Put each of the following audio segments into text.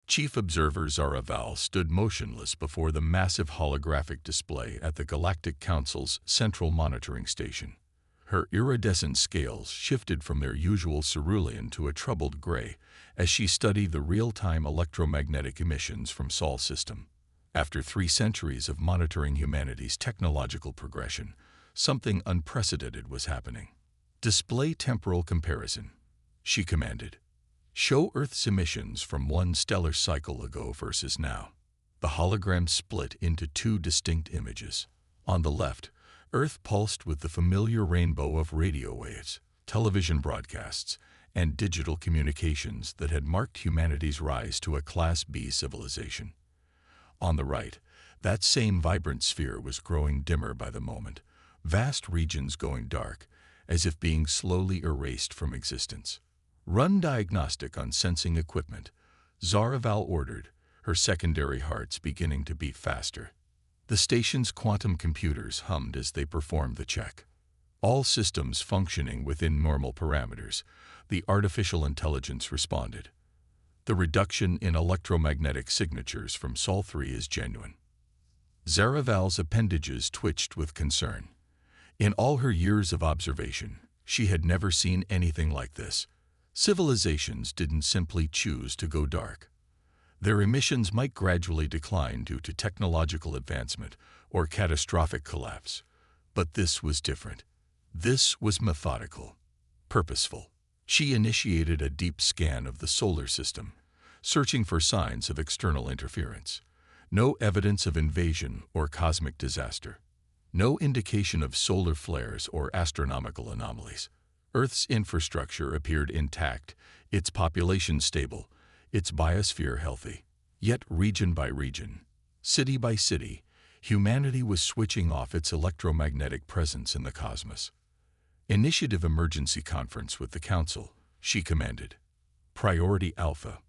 Chief Observer Zara Val stood motionless before the massive holographic display at the Galactic Council's central monitoring station. Her iridescent scales shifted from their usual cerulean to a troubled gray as she studied the real-time electromagnetic emissions from Sol system. After 3 centuries of monitoring humanity's technological progression, something unprecedented was happening. "Display temporal comparison," she commanded. "Show Earth's emissions from one stellar cycle ago versus now." The hologram split into 2 distinct images. On the left, Earth pulsed with the familiar rainbow of radio waves, television broadcasts, and digital communications that had marked humanity's rise to a Class B civilization. On the right, that same vibrant sphere was growing dimmer by the moment, vast regions going dark, as if being slowly erased from existence. "Run diagnostic on sensing equipment," Zara Val ordered, her secondary hearts beginning to beat faster. The station's quantum computers hummed as they performed the check. All systems functioning within normal parameters, the artificial intelligence responded. "The reduction in electromagnetic signatures from Sol 3 is genuine." Zara Val's appendages twitched with concern. In all her years of observation, she had never seen anything like this. Civilizations didn't simply choose to go dark. Their emissions might gradually decline due to technological advancement or catastrophic collapse. But this was different. This was methodical, purposeful. She initiated a deep scan of the solar system, searching for signs of external interference. No evidence of invasion or cosmic disaster. No indication of solar flares or astronomical anomalies. Earth's infrastructure appeared intact, its population stable, its biosphere healthy. Yet region by region, city by city, humanity was switching off its electromagnetic presence in the cosmos. "Initiative Emergency Conference with the Council," she commanded. "Priority Alpha."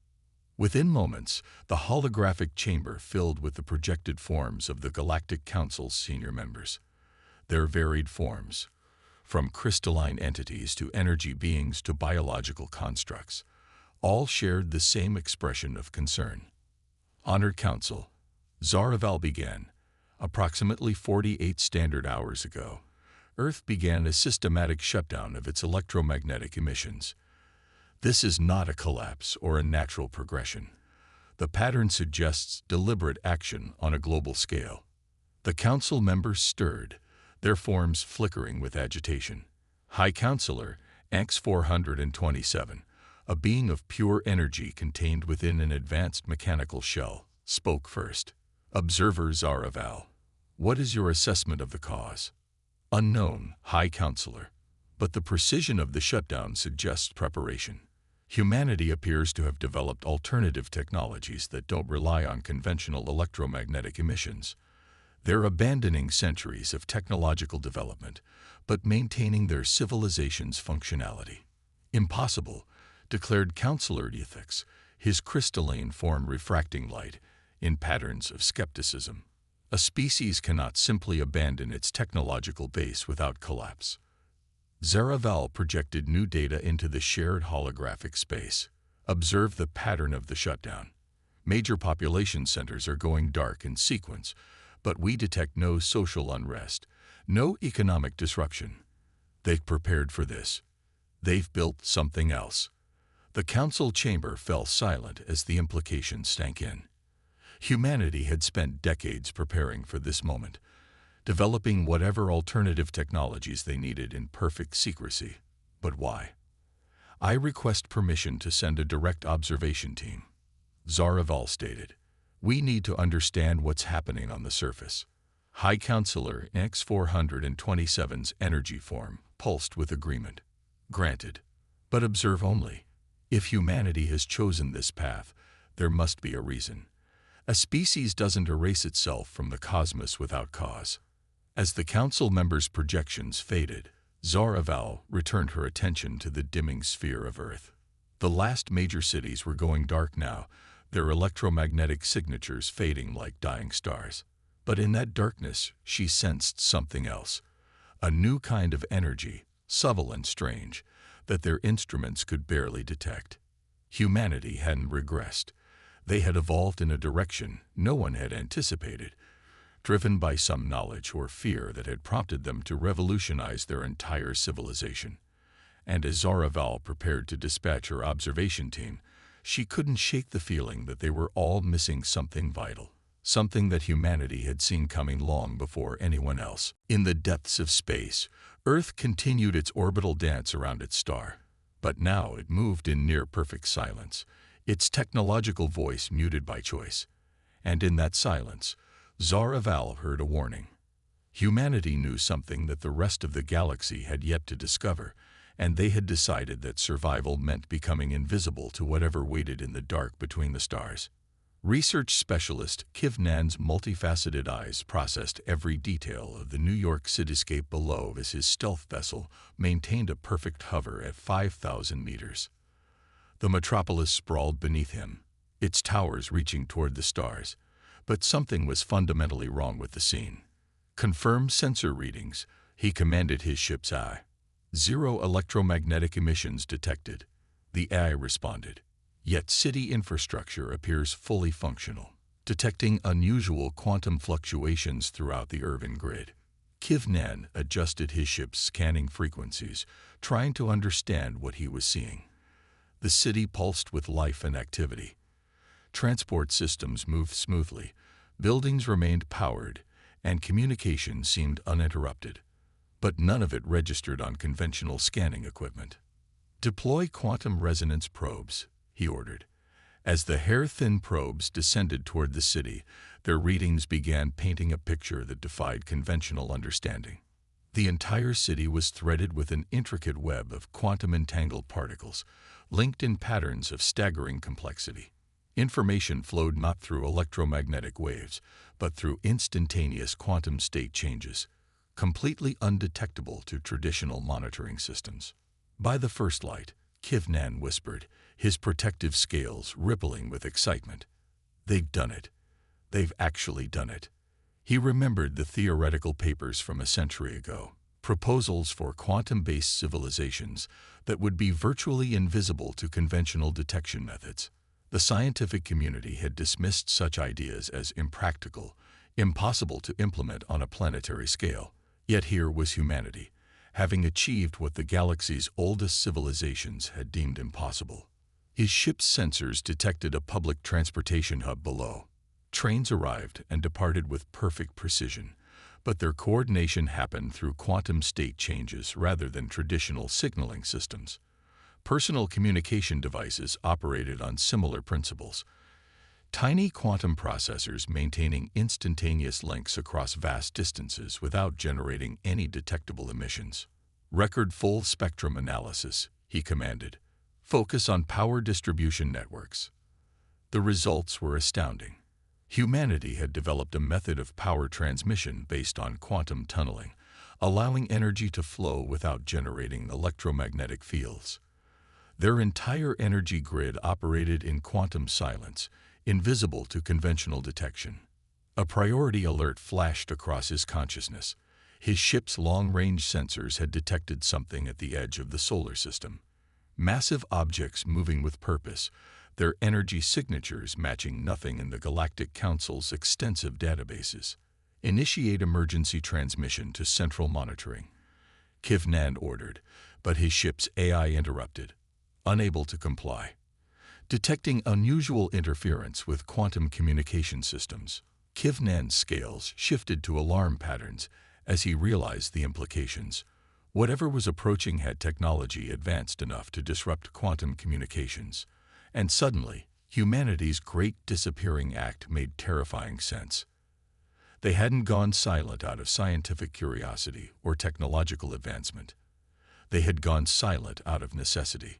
Within moments, the holographic chamber filled with the projected forms of the Galactic Council's senior members. Their varied forms, from crystalline entities to energy beings to biological constructs, all shared the same expression of concern. "Honored Council," Zara Val began, "approximately 48 standard hours ago, Earth began a systematic shutdown of its electromagnetic emissions. This is not a collapse or a natural progression. The pattern suggests deliberate action on a global scale." The Council members stirred, their forms flickering with agitation. High Counselor X-427, a being of pure energy contained within an advanced mechanical shell, spoke first. "Observer Zara Val, what is your assessment of the cause?" "Unknown, High Counselor, but the precision of the shutdown suggests preparation. Humanity appears to have developed alternative technologies that don't rely on conventional electromagnetic emissions. They're abandoning centuries of technological development, but maintaining their civilization's functionality." "Impossible," declared Counselor Ethics, his crystalline form refracting light in patterns of skepticism. "A species cannot simply abandon its technological base without collapse." Zara Val projected new data into the shared holographic space. "Observe the pattern of the shutdown. Major population centers are going dark in sequence, but we detect no social unrest, no economic disruption. They've prepared for this. They've built something else." The Council chamber fell silent as the implications sank in. Humanity had spent decades preparing for this moment, developing whatever alternative technologies they needed in perfect secrecy. But why? "I request permission to send a direct observation team," Zara Val stated. "We need to understand what's happening on the surface." High Counselor X-427's energy form pulsed with agreement. "Granted. But observe only. If humanity has chosen this path, there must be a reason. A species doesn't erase itself from the cosmos without cause." As the Council members' projections faded, Zara Val returned her attention to the dimming sphere of Earth. The last major cities were going dark now, their electromagnetic signatures fading like dying stars. But in that darkness, she sensed something else. A new kind of energy, subtle and strange, that their instruments could barely detect. Humanity hadn't regressed. They had evolved in a direction no one had anticipated, driven by some knowledge or fear that had prompted them to revolutionize their entire civilization. And as Zaraval prepared to dispatch her observation team, she couldn't shake the feeling that they were all missing something vital, something that humanity had seen coming long before anyone else. In the depths of space, Earth continued its orbital dance around its star. But now it moved in near-perfect silence, its technological voice muted by choice. And in that silence, Zaraval heard a warning. Humanity knew something that the rest of the galaxy had yet to discover, and they had decided that survival meant becoming invisible to whatever waited in the dark between the stars. Research specialist Kivnan's multifaceted eyes processed every detail of the New York cityscape below as his stealth vessel maintained a perfect hover at 5,000 meters. The metropolis sprawled beneath him, its towers reaching toward the stars, but something was fundamentally wrong with the scene. "Confirm sensor readings," he commanded his ship's eye. "Zero electromagnetic emissions detected," the AI responded. Yet city infrastructure appears fully functional, detecting unusual quantum fluctuations throughout the urban grid. Kivnan adjusted his ship's scanning frequencies, trying to understand what he was seeing. The city pulsed with life and activity. Transport systems moved smoothly, buildings remained powered, and communication seemed uninterrupted. But none of it registered on conventional scanning equipment. "Deploy quantum resonance probes," he ordered. As the hair-thin probes descended toward the city, their readings began painting a picture that defied conventional understanding. The entire city was threaded with an intricate web of quantum-entangled particles, linked in patterns of staggering complexity. Information flowed not through electromagnetic waves, but through instantaneous quantum state changes, completely undetectable to traditional monitoring systems. By the first light, Kivnan whispered, his protective scales rippling with excitement. "They've done it. They've actually done it." He remembered the theoretical papers from a century ago, proposals for quantum-based civilizations that would be virtually invisible to conventional detection methods. The scientific community had dismissed such ideas as impractical, impossible to implement on a planetary scale. Yet here was humanity, having achieved what the galaxy's oldest civilizations had deemed impossible. His ship's sensors detected a public transportation hub below. Trains arrived and departed with perfect precision, but their coordination happened through quantum state changes rather than traditional signaling systems. Personal communication devices operated on similar principles. Tiny quantum processors maintaining instantaneous links across vast distances without generating any detectable emissions. "Record full spectrum analysis," he commanded. "Focus on power distribution networks." The results were astounding. Humanity had developed a method of power transmission based on quantum tunneling, allowing energy to flow without generating electromagnetic fields. Their entire energy grid operated in quantum silence, invisible to conventional detection. A priority alert flashed across his consciousness. His ship's long-range sensors had detected something at the edge of the solar system. Massive objects moving with purpose, their energy signatures matching nothing in the Galactic Council's extensive databases. "Initiate emergency transmission to central monitoring," Kivnan ordered, but his ship's AI interrupted, unable to comply. Detecting unusual interference with quantum communication systems, Kivnan's scales shifted to alarm patterns as he realized the implications. Whatever was approaching had technology advanced enough to disrupt quantum communications. And suddenly, humanity's great disappearing act made terrifying sense. They hadn't gone silent out of scientific curiosity or technological advancement. They had gone silent out of necessity.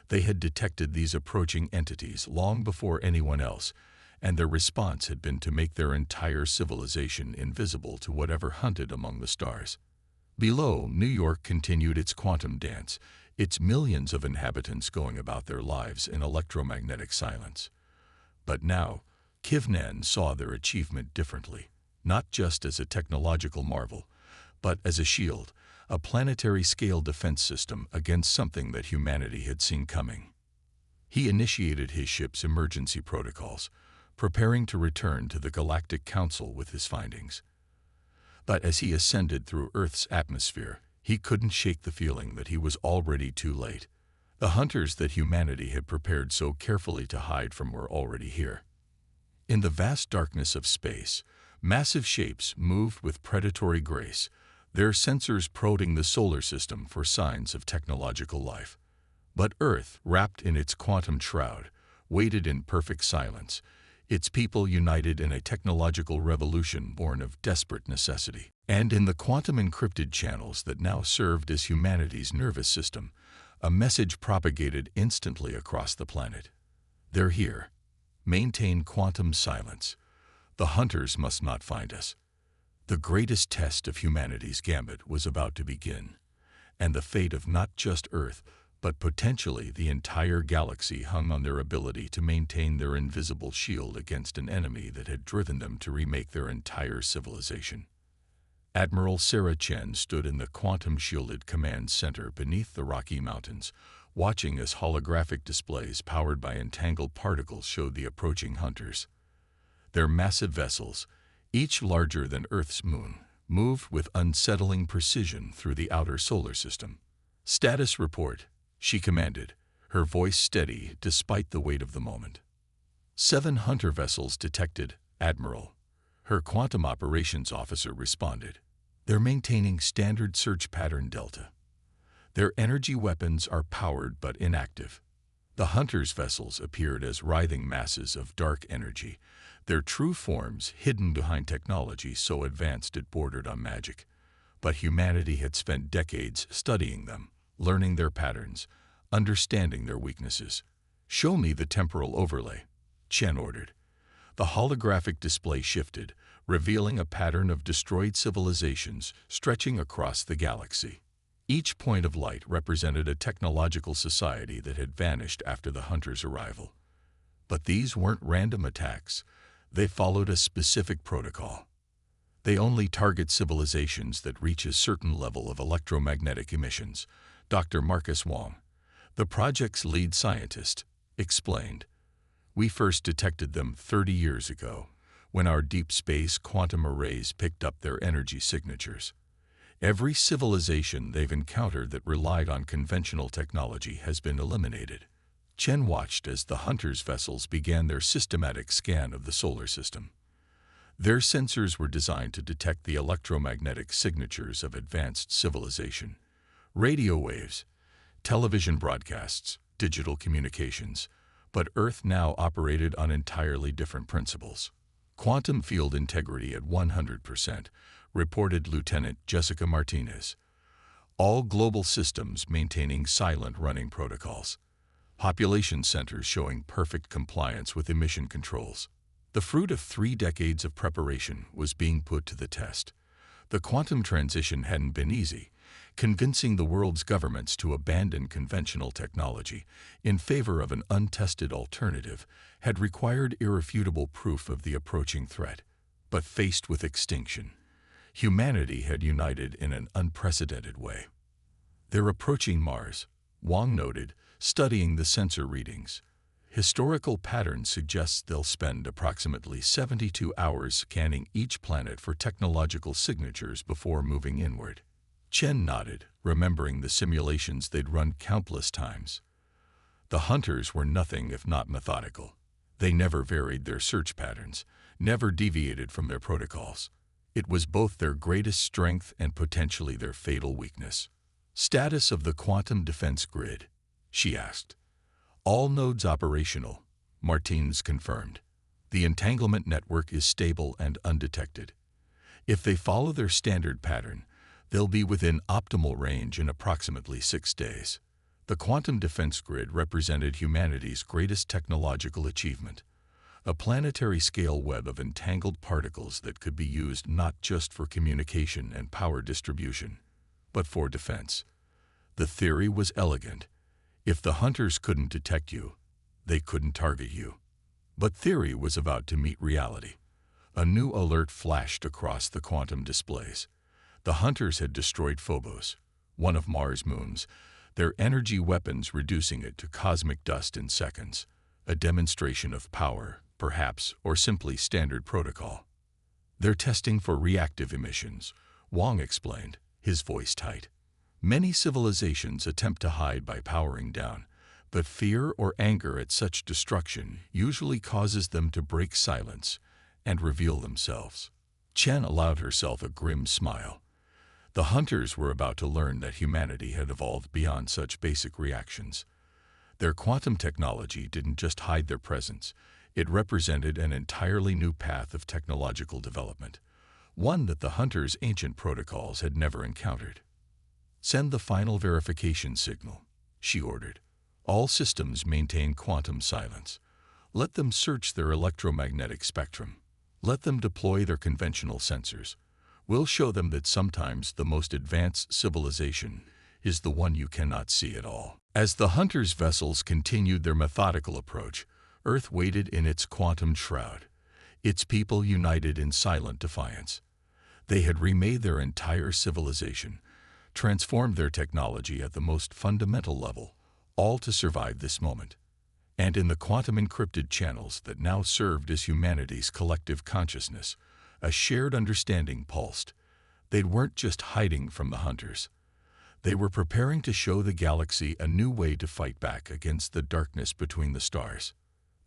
They had detected these approaching entities long before anyone else, and their response had been to make their entire civilization invisible to whatever hunted among the stars. Below, New York continued its quantum dance, its millions of inhabitants going about their lives in electromagnetic silence. But now, Kivnan saw their achievement differently, not just as a technological marvel, but as a shield, a planetary-scale defense system against something that humanity had seen coming. He initiated his ship's emergency protocols, preparing to return to the Galactic Council with his findings. But as he ascended through Earth's atmosphere, he couldn't shake the feeling that he was already too late. The hunters that humanity had prepared so carefully to hide from were already here. In the vast darkness of space, massive shapes moved with predatory grace, their sensors probing the solar system for signs of technological life. But Earth, wrapped in its quantum shroud, waited in perfect silence, its people united in a technological revolution born of desperate necessity. And in the quantum-encrypted channels that now served as humanity's nervous system, a message propagated instantly across the planet. They're here. Maintain quantum silence. The hunters must not find us. The greatest test of humanity's gambit was about to begin, and the fate of not just Earth, but potentially the entire galaxy hung on their ability to maintain their invisible shield against an enemy that had driven them to remake their entire civilization. Admiral Sarah Chen stood in the quantum-shielded command center beneath the Rocky Mountains, watching as holographic displays powered by entangled particles showed the approaching hunters. Their massive vessels, each larger than Earth's moon, moved with unsettling precision through the outer solar system. "Status report," she commanded, her voice steady despite the weight of the moment. 7 hunter vessels detected, Admiral. Her quantum operations officer responded. "They're maintaining standard search pattern Delta. Their energy weapons are powered but inactive." The hunters' vessels appeared as writhing masses of dark energy, their true forms hidden behind technology so advanced it bordered on magic. But humanity had spent decades studying them, learning their patterns, understanding their weaknesses. "Show me the temporal overlay," Chen ordered. The holographic display shifted, revealing a pattern of destroyed civilizations stretching across the galaxy. Each point of light represented a technological society that had vanished after the hunters' arrival. But these weren't random attacks. They followed a specific protocol. They only target civilizations that reach a certain level of electromagnetic emissions, Dr. Marcus Wong, the project's lead scientist, explained. "We first detected them 30 years ago, when our deep space quantum arrays picked up their energy signatures. Every civilization they've encountered that relied on conventional technology has been eliminated." Chen watched as the hunters' vessels began their systematic scan of the solar system. Their sensors were designed to detect the electromagnetic signatures of advanced civilization. Radio waves, television broadcasts, digital communications, but Earth now operated on entirely different principles. "Quantum field integrity at 100%, reported Lieutenant Jessica Martinez. "All global systems maintaining silent running protocols. Population centers showing perfect compliance with emission controls." The fruit of 3 decades of preparation was being put to the test. The quantum transition hadn't been easy. Convincing the world's governments to abandon conventional technology in favor of an untested alternative had required irrefutable proof of the approaching threat. But faced with extinction, humanity had united in an unprecedented way. "They're approaching Mars," Wong noted, studying the sensor readings. "Historical patterns suggest they'll spend approximately 72 hours scanning each planet for technological signatures before moving inward." Chen nodded, remembering the simulations they'd run countless times. The hunters were nothing if not methodical. They never varied their search patterns, never deviated from their protocols. It was both their greatest strength and potentially their fatal weakness. "Status of the quantum defense grid?" she asked. "All nodes operational," Martins confirmed. "The entanglement network is stable and undetected. If they follow their standard pattern, they'll be within optimal range in approximately 6 days." The quantum defense grid represented humanity's greatest technological achievement, a planetary-scale web of entangled particles that could be used not just for communication and power distribution, but for defense. The theory was elegant. If the hunters couldn't detect you, they couldn't target you. But theory was about to meet reality. A new alert flashed across the quantum displays. The hunters had destroyed Phobos, one of Mars' moons, their energy weapons reducing it to cosmic dust in seconds, a demonstration of power, perhaps, or simply standard protocol. They're testing for reactive emissions, Wang explained, his voice tight. Many civilizations attempt to hide by powering down, but fear or anger at such destruction usually causes them to break silence and reveal themselves. Chen allowed herself a grim smile. The hunters were about to learn that humanity had evolved beyond such basic reactions. Their quantum technology didn't just hide their presence, it represented an entirely new path of technological development, one that the hunters' ancient protocols had never encountered. "Send the final verification signal," she ordered. "All systems maintain quantum silence. Let them search their electromagnetic spectrum. Let them deploy their conventional sensors. We'll show them that sometimes the most advanced civilization is the one you cannot see at all." As the hunters' vessels continued their methodical approach, Earth waited in its quantum shroud, its people united in silent defiance. They had remade their entire civilization, transformed their technology at the most fundamental level, all to survive this moment. And in the quantum-encrypted channels that now served as humanity's collective consciousness, a shared understanding pulsed. They weren't just hiding from the hunters. They were preparing to show the galaxy a new way to fight back against the darkness between the stars.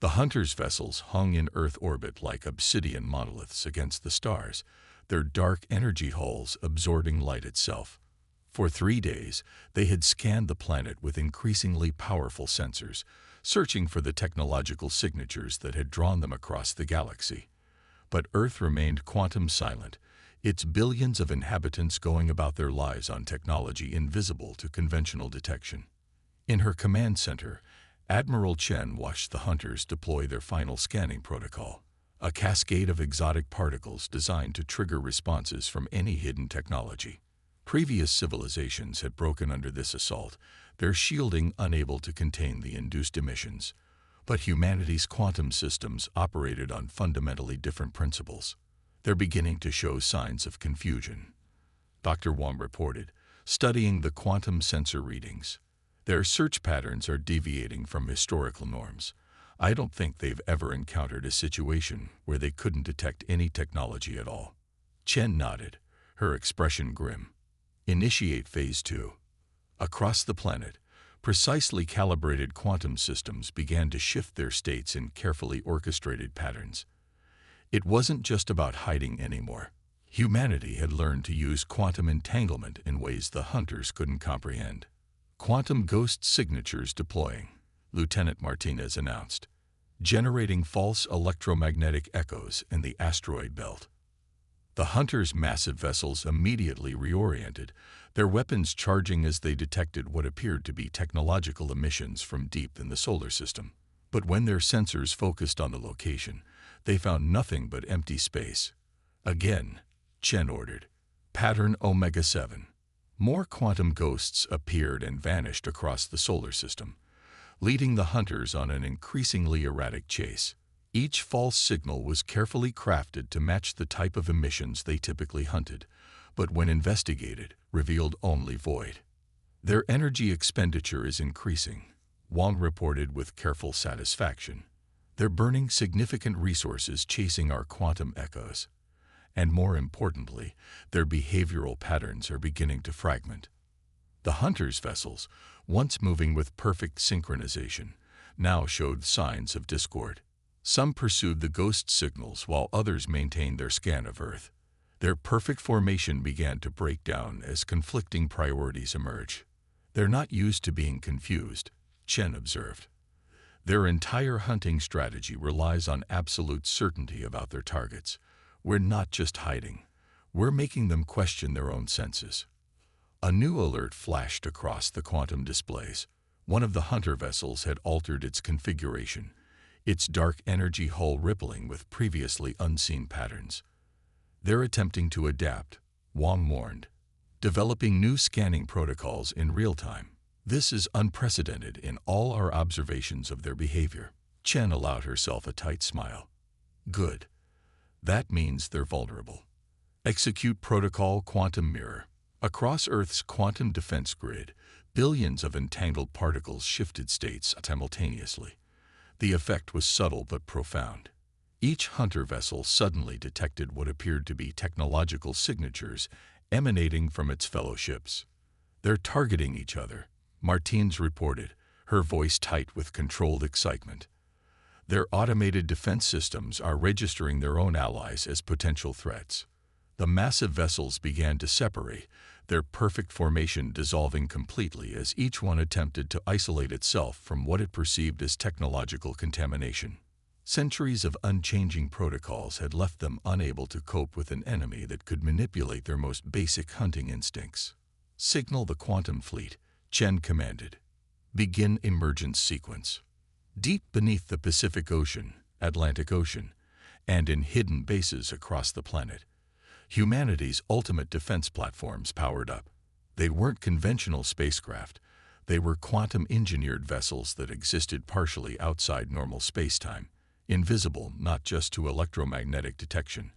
The hunters' vessels hung in Earth orbit like obsidian monoliths against the stars, their dark energy hulls absorbing light itself. For 3 days, they had scanned the planet with increasingly powerful sensors, searching for the technological signatures that had drawn them across the galaxy. But Earth remained quantum silent, its billions of inhabitants going about their lives on technology invisible to conventional detection. In her command center, Admiral Chen watched the hunters deploy their final scanning protocol, a cascade of exotic particles designed to trigger responses from any hidden technology. Previous civilizations had broken under this assault, their shielding unable to contain the induced emissions. But humanity's quantum systems operated on fundamentally different principles. They're beginning to show signs of confusion, Dr. Wang reported, studying the quantum sensor readings. Their search patterns are deviating from historical norms. I don't think they've ever encountered a situation where they couldn't detect any technology at all. Chen nodded, her expression grim. Initiate Phase 2. Across the planet, precisely calibrated quantum systems began to shift their states in carefully orchestrated patterns. It wasn't just about hiding anymore. Humanity had learned to use quantum entanglement in ways the hunters couldn't comprehend. "Quantum ghost signatures deploying," Lieutenant Martinez announced, generating false electromagnetic echoes in the asteroid belt. The hunters' massive vessels immediately reoriented, their weapons charging as they detected what appeared to be technological emissions from deep in the solar system. But when their sensors focused on the location, they found nothing but empty space. "Again," Chen ordered. "Pattern Omega 7. More quantum ghosts appeared and vanished across the solar system, leading the hunters on an increasingly erratic chase. Each false signal was carefully crafted to match the type of emissions they typically hunted, but when investigated, revealed only void. Their energy expenditure is increasing," Wang reported with careful satisfaction. "They're burning significant resources chasing our quantum echoes. And more importantly, their behavioral patterns are beginning to fragment." The hunters' vessels, once moving with perfect synchronization, now showed signs of discord. Some pursued the ghost signals while others maintained their scan of Earth. Their perfect formation began to break down as conflicting priorities emerged. "They're not used to being confused," Chen observed. "Their entire hunting strategy relies on absolute certainty about their targets. We're not just hiding. We're making them question their own senses." A new alert flashed across the quantum displays. One of the hunter vessels had altered its configuration, its dark energy hull rippling with previously unseen patterns. "They're attempting to adapt," Wang warned, "developing new scanning protocols in real time. This is unprecedented in all our observations of their behavior." Chen allowed herself a tight smile. "Good. That means they're vulnerable. Execute Protocol Quantum Mirror." Across Earth's quantum defense grid, Billions of entangled particles shifted states simultaneously. The effect was subtle but profound. Each hunter vessel suddenly detected what appeared to be technological signatures emanating from its fellow ships. "They're targeting each other," Martins reported, her voice tight with controlled excitement. "Their automated defense systems are registering their own allies as potential threats." The massive vessels began to separate, their perfect formation dissolving completely as each one attempted to isolate itself from what it perceived as technological contamination. Centuries of unchanging protocols had left them unable to cope with an enemy that could manipulate their most basic hunting instincts. "Signal the quantum fleet," Chen commanded. "Begin emergence sequence." Deep beneath the Pacific Ocean, Atlantic Ocean, and in hidden bases across the planet, humanity's ultimate defense platforms powered up. They weren't conventional spacecraft. They were quantum-engineered vessels that existed partially outside normal spacetime, invisible not just to electromagnetic detection,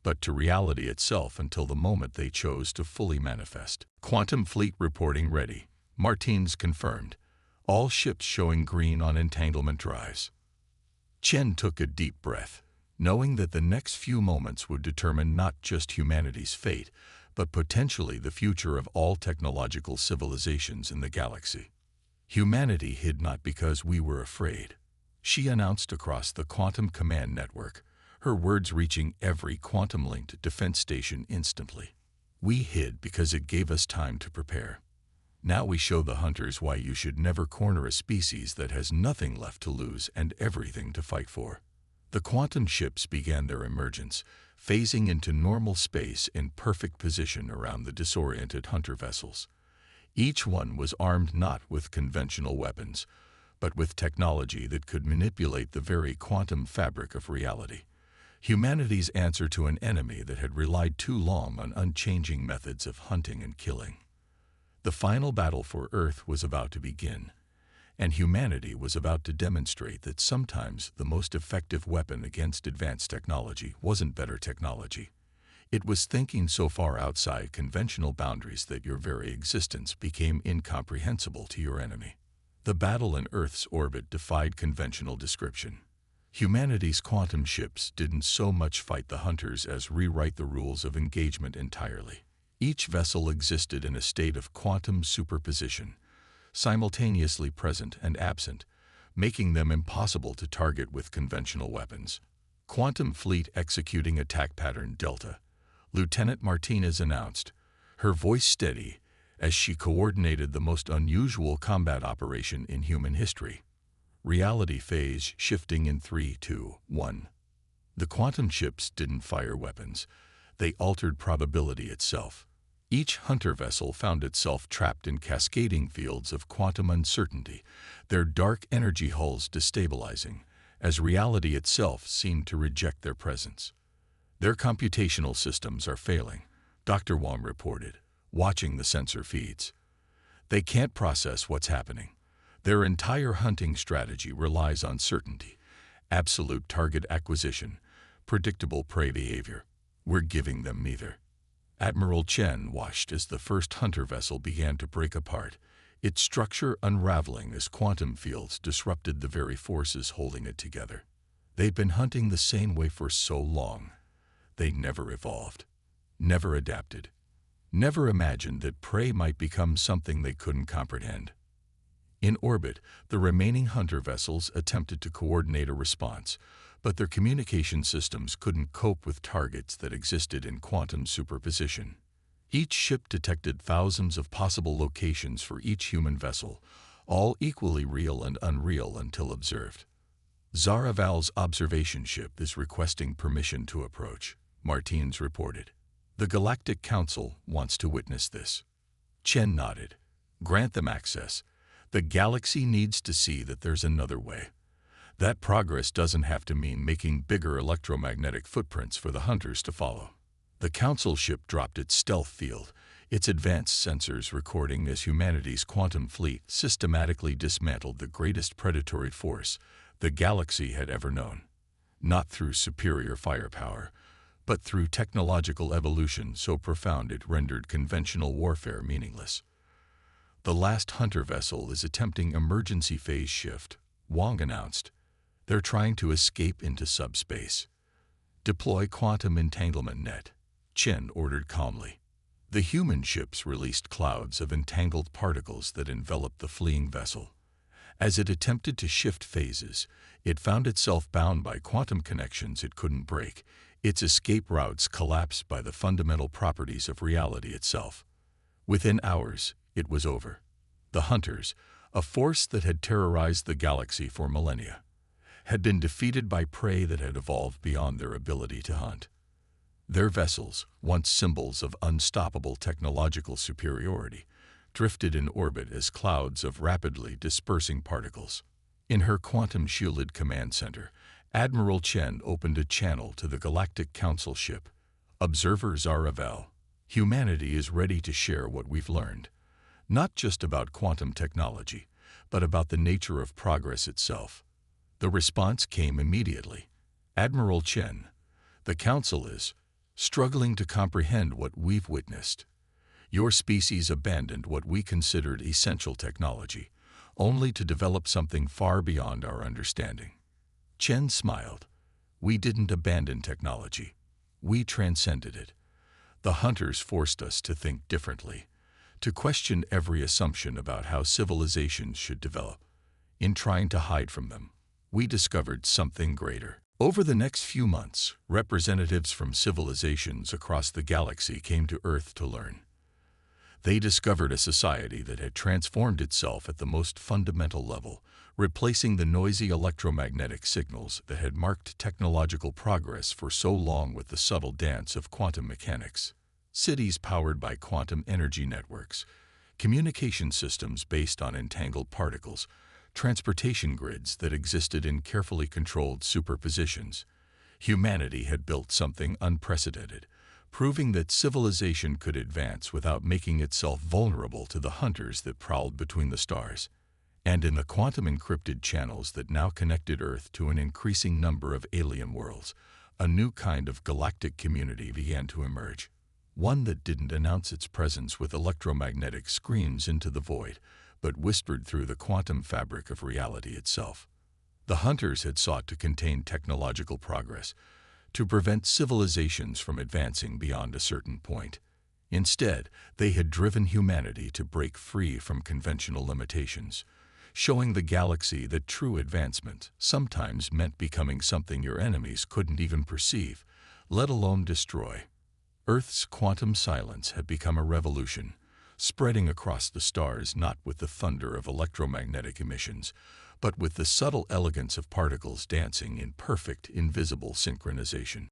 but to reality itself until the moment they chose to fully manifest. "Quantum fleet reporting ready," Martins confirmed, all ships showing green on entanglement drives. Chen took a deep breath, knowing that the next few moments would determine not just humanity's fate, but potentially the future of all technological civilizations in the galaxy. "Humanity hid not because we were afraid," she announced across the Quantum Command Network, her words reaching every quantum-linked defense station instantly. "We hid because it gave us time to prepare. Now we show the hunters why you should never corner a species that has nothing left to lose and everything to fight for." The quantum ships began their emergence, phasing into normal space in perfect position around the disoriented hunter vessels. Each one was armed not with conventional weapons, but with technology that could manipulate the very quantum fabric of reality. Humanity's answer to an enemy that had relied too long on unchanging methods of hunting and killing. The final battle for Earth was about to begin, and humanity was about to demonstrate that sometimes the most effective weapon against advanced technology wasn't better technology. It was thinking so far outside conventional boundaries that your very existence became incomprehensible to your enemy. The battle in Earth's orbit defied conventional description. Humanity's quantum ships didn't so much fight the hunters as rewrite the rules of engagement entirely. Each vessel existed in a state of quantum superposition, simultaneously present and absent, making them impossible to target with conventional weapons. "Quantum Fleet executing attack pattern Delta," Lieutenant Martinez announced, her voice steady as she coordinated the most unusual combat operation in human history. Reality phase shifting in 3, 2, 1. The quantum ships didn't fire weapons. They altered probability itself. Each hunter vessel found itself trapped in cascading fields of quantum uncertainty, their dark energy hulls destabilizing, as reality itself seemed to reject their presence. "Their computational systems are failing," Dr. Wong reported, watching the sensor feeds. "They can't process what's happening. Their entire hunting strategy relies on certainty, absolute target acquisition, predictable prey behavior. We're giving them neither." Admiral Chen watched as the first hunter vessel began to break apart, its structure unraveling as quantum fields disrupted the very forces holding it together. They'd been hunting the same way for so long. They never evolved, never adapted, never imagined that prey might become something they couldn't comprehend. In orbit, the remaining hunter vessels attempted to coordinate a response, but their communication systems couldn't cope with targets that existed in quantum superposition. Each ship detected thousands of possible locations for each human vessel, all equally real and unreal until observed. "Zaraval's observation ship is requesting permission to approach," Martins reported. "The Galactic Council wants to witness this." Chen nodded. "Grant them access. The galaxy needs to see that there's another way. That progress doesn't have to mean making bigger electromagnetic footprints for the hunters to follow." The Council ship dropped its stealth field, its advanced sensors recording as humanity's quantum fleet systematically dismantled the greatest predatory force the galaxy had ever known. Not through superior firepower, but through technological evolution so profound it rendered conventional warfare meaningless. The last hunter vessel is attempting emergency phase shift, Wong announced. They're trying to escape into subspace. Deploy quantum entanglement net, Chen ordered calmly. The human ships released clouds of entangled particles that enveloped the fleeing vessel. As it attempted to shift phases, it found itself bound by quantum connections it couldn't break. Its escape routes collapsed by the fundamental properties of reality itself. Within hours, it was over. The hunters, a force that had terrorized the galaxy for millennia, had been defeated by prey that had evolved beyond their ability to hunt. Their vessels, once symbols of unstoppable technological superiority, drifted in orbit as clouds of rapidly dispersing particles. In her quantum-shielded command center, Admiral Chen opened a channel to the Galactic Council ship. Observer Zaravel, humanity is ready to share what we've learned, not just about quantum technology, but about the nature of progress itself. The response came immediately. Admiral Chen, the Council is struggling to comprehend what we've witnessed. Your species abandoned what we considered essential technology, only to develop something far beyond our understanding. Chen smiled. We didn't abandon technology. We transcended it. The hunters forced us to think differently, to question every assumption about how civilizations should develop. In trying to hide from them, we discovered something greater. Over the next few months, representatives from civilizations across the galaxy came to Earth to learn. They discovered a society that had transformed itself at the most fundamental level, replacing the noisy electromagnetic signals that had marked technological progress for so long with the subtle dance of quantum mechanics. Cities powered by quantum energy networks, communication systems based on entangled particles, transportation grids that existed in carefully controlled superpositions. Humanity had built something unprecedented, proving that civilization could advance without making itself vulnerable to the hunters that prowled between the stars. And in the quantum-encrypted channels that now connected Earth to an increasing number of alien worlds, a new kind of galactic community began to emerge. One that didn't announce its presence with electromagnetic screams into the void, but whispered through the quantum fabric of reality itself. The hunters had sought to contain technological progress, to prevent civilizations from advancing beyond a certain point. Instead, they had driven humanity to break free from conventional limitations, showing the galaxy that true advancement sometimes meant becoming something your enemies couldn't even perceive, let alone destroy. Earth's quantum silence had become a revolution, spreading across the stars not with the thunder of electromagnetic emissions, but with the subtle elegance of particles dancing in perfect, invisible synchronization.